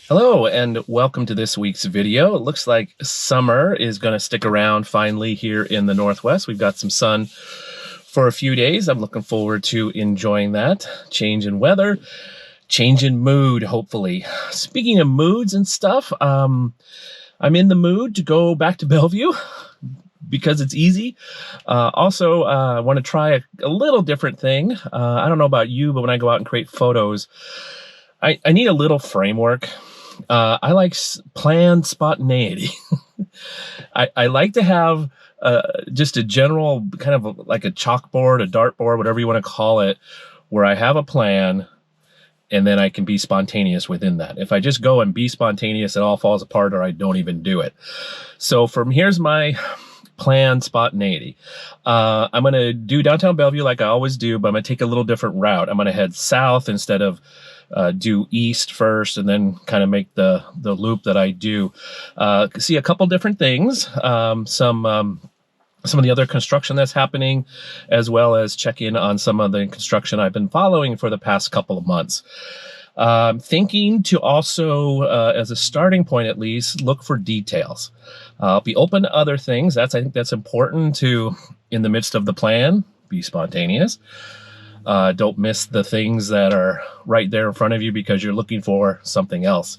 Hello and welcome to this week's video. It looks like summer is going to stick around finally here in the Northwest. We've got some sun for a few days. I'm looking forward to enjoying that. Change in weather, change in mood, hopefully. Speaking of moods and stuff, I'm in the mood to go back to Bellevue because it's easy. Also, I want to try a little different thing. I don't know about you, but when I go out and create photos, I need a little framework. I like planned spontaneity. I like to have just a general kind of like a chalkboard, a dartboard, whatever you want to call it, where I have a plan and then I can be spontaneous within that. If I just go and be spontaneous, it all falls apart or I don't even do it. So here's my planned spontaneity. I'm going to do downtown Bellevue like I always do, but I'm going to take a little different route. I'm going to head south instead of do east first and then kind of make the loop that I do. See a couple different things, some of the other construction that's happening, as well as check in on some of the construction I've been following for the past couple of months. Thinking to also, as a starting point at least, look for details. I'll be open to other things. I think that's important to, in the midst of the plan, be spontaneous. Don't miss the things that are right there in front of you because you're looking for something else.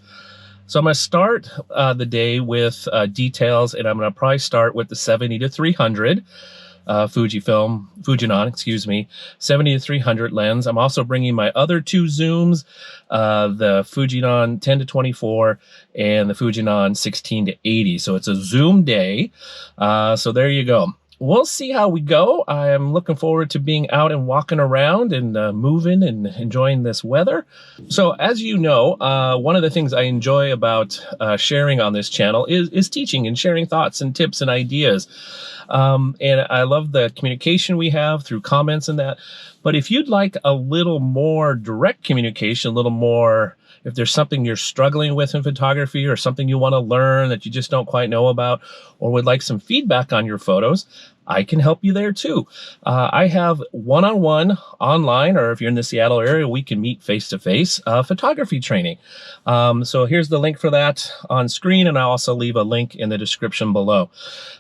So I'm going to start the day with details, and I'm going to probably start with the 70-300 Fujinon, 70-300 lens. I'm also bringing my other two zooms, the Fujinon 10-24 and the Fujinon 16-80. So it's a zoom day. So there you go. We'll see how we go. I am looking forward to being out and walking around and moving and enjoying this weather. So as you know, one of the things I enjoy about sharing on this channel is teaching and sharing thoughts and tips and ideas. And I love the communication we have through comments and that. But if you'd like a little more direct communication, a little more, if there's something you're struggling with in photography or something you want to learn that you just don't quite know about, or would like some feedback on your photos, I can help you there too. I have one-on-one online, or if you're in the Seattle area, we can meet face-to-face photography training. So here's the link for that on screen, and I'll also leave a link in the description below.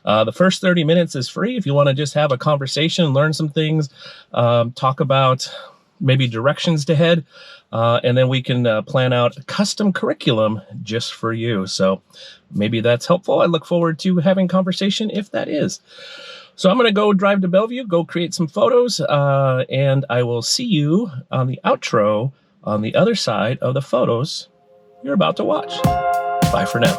The first 30 minutes is free if you want to just have a conversation, learn some things, talk about maybe directions to head, and then we can plan out a custom curriculum just for you. So maybe that's helpful. I look forward to having conversation if that is. So I'm going to go drive to Bellevue, go create some photos, and I will see you on the outro on the other side of the photos you're about to watch. Bye for now.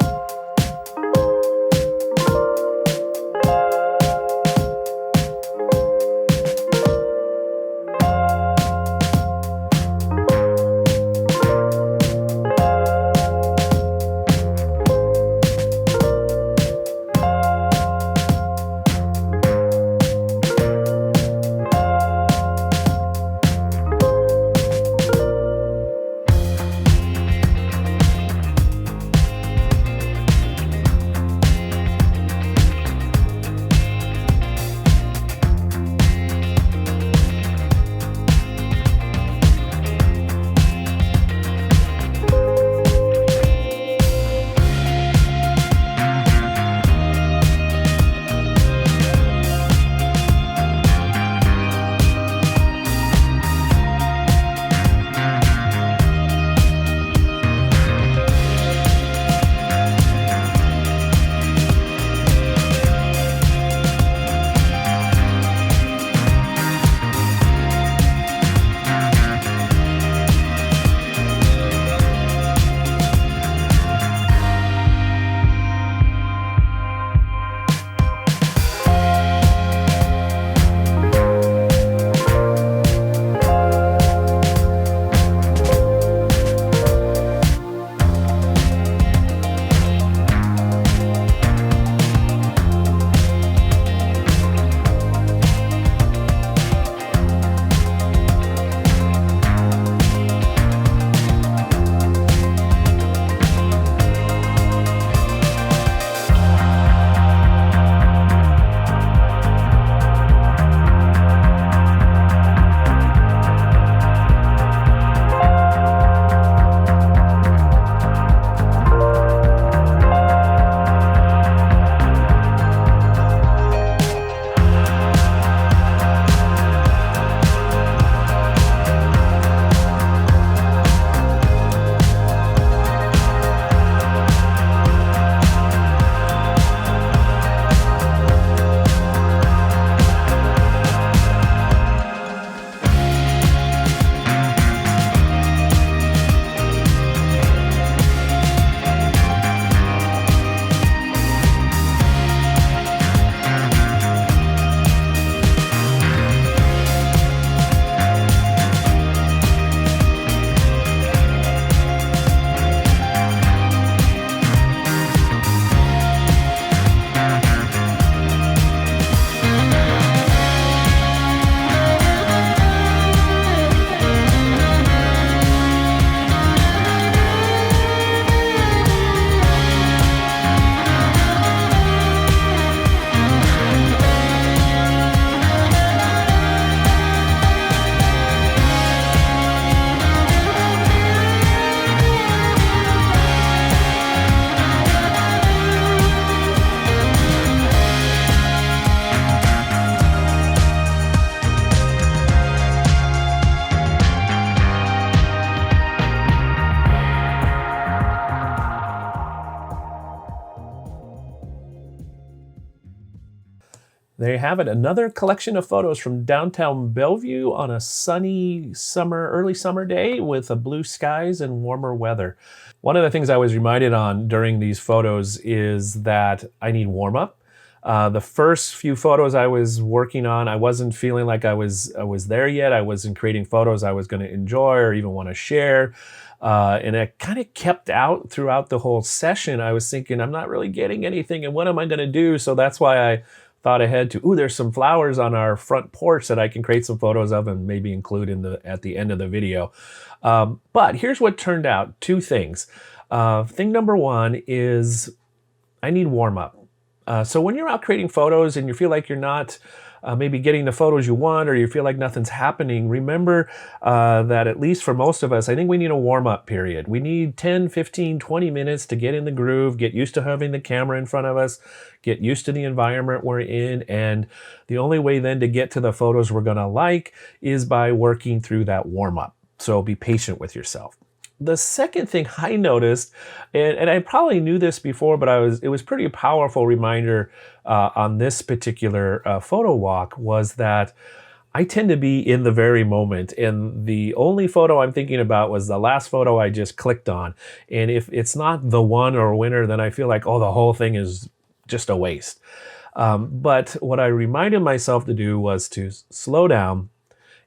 There you have it, another collection of photos from downtown Bellevue on a sunny early summer day with blue skies and warmer weather. One of the things I was reminded on during these photos is that I need warm up. The first few photos I was working on, I wasn't feeling like I was there yet. I wasn't creating photos I was going to enjoy or even want to share. And it kind of kept out throughout the whole session. I was thinking, I'm not really getting anything, and what am I going to do? So that's why I thought ahead to, there's some flowers on our front porch that I can create some photos of and maybe include at the end of the video. But here's what turned out, two things. Thing number one is I need warm up. So when you're out creating photos and you feel like you're not maybe getting the photos you want, or you feel like nothing's happening, remember that at least for most of us, I think we need a warm-up period. We need 10, 15, 20 minutes to get in the groove, get used to having the camera in front of us, get used to the environment we're in, and the only way then to get to the photos we're gonna like is by working through that warm-up. So be patient with yourself. The second thing I noticed, and I probably knew this before, but it was pretty powerful reminder on this particular photo walk, was that I tend to be in the very moment, and the only photo I'm thinking about was the last photo I just clicked on. And if it's not the one or winner, then I feel like, the whole thing is just a waste. But what I reminded myself to do was to slow down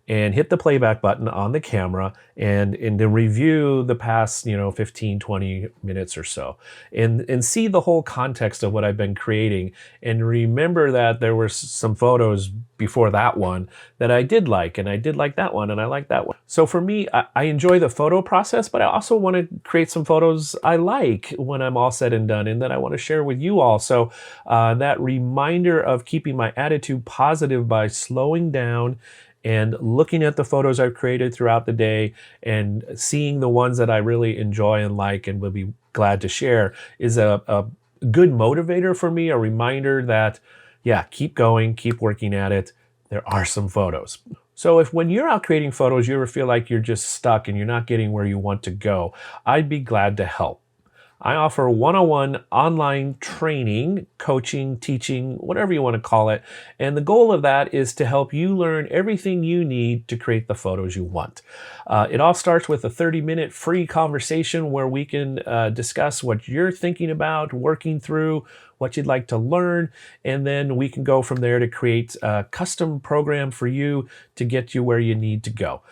and hit the playback button on the camera and to review the past 15, 20 minutes or so, and see the whole context of what I've been creating, and remember that there were some photos before that one that I did like, and I did like that one, and I like that one. So for me, I enjoy the photo process, but I also want to create some photos I like when I'm all said and done, and that I want to share with you all. So that reminder of keeping my attitude positive by slowing down and looking at the photos I've created throughout the day and seeing the ones that I really enjoy and like and will be glad to share is a good motivator for me, a reminder that, keep going, keep working at it. There are some photos. So if when you're out creating photos, you ever feel like you're just stuck and you're not getting where you want to go, I'd be glad to help. I offer one-on-one online training, coaching, teaching, whatever you want to call it. And the goal of that is to help you learn everything you need to create the photos you want. It all starts with a 30-minute free conversation where we can discuss what you're thinking about, working through, what you'd like to learn, and then we can go from there to create a custom program for you to get you where you need to go.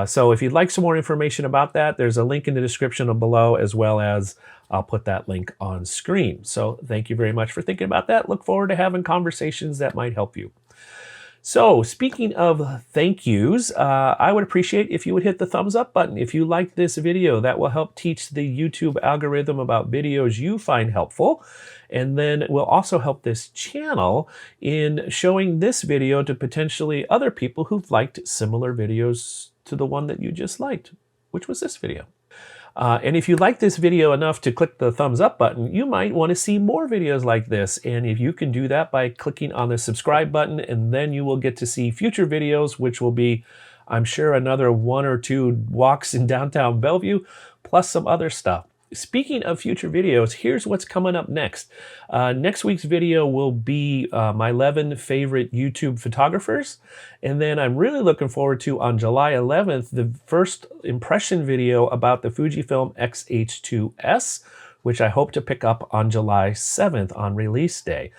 So if you'd like some more information about that, there's a link in the description below, as well as I'll put that link on screen. So thank you very much for thinking about that. Look forward to having conversations that might help you. So speaking of thank yous, I would appreciate if you would hit the thumbs up button if you liked this video. That will help teach the YouTube algorithm about videos you find helpful. And then it will also help this channel in showing this video to potentially other people who've liked similar videos to the one that you just liked, which was this video. And if you like this video enough to click the thumbs up button, you might want to see more videos like this. And if you can do that by clicking on the subscribe button, and then you will get to see future videos, which will be, I'm sure, another 1 or 2 walks in downtown Bellevue, plus some other stuff. Speaking of future videos, here's what's coming up next. Next week's video will be my 11 favorite YouTube photographers. And then I'm really looking forward to, on July 11th, the first impression video about the Fujifilm X-H2S, which I hope to pick up on July 7th on release day.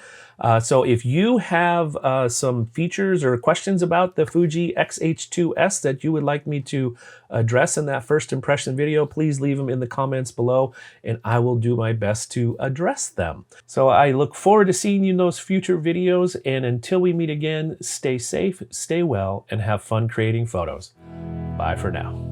So if you have some features or questions about the Fuji X-H2S that you would like me to address in that first impression video, please leave them in the comments below, and I will do my best to address them. So I look forward to seeing you in those future videos, and until we meet again, stay safe, stay well, and have fun creating photos. Bye for now.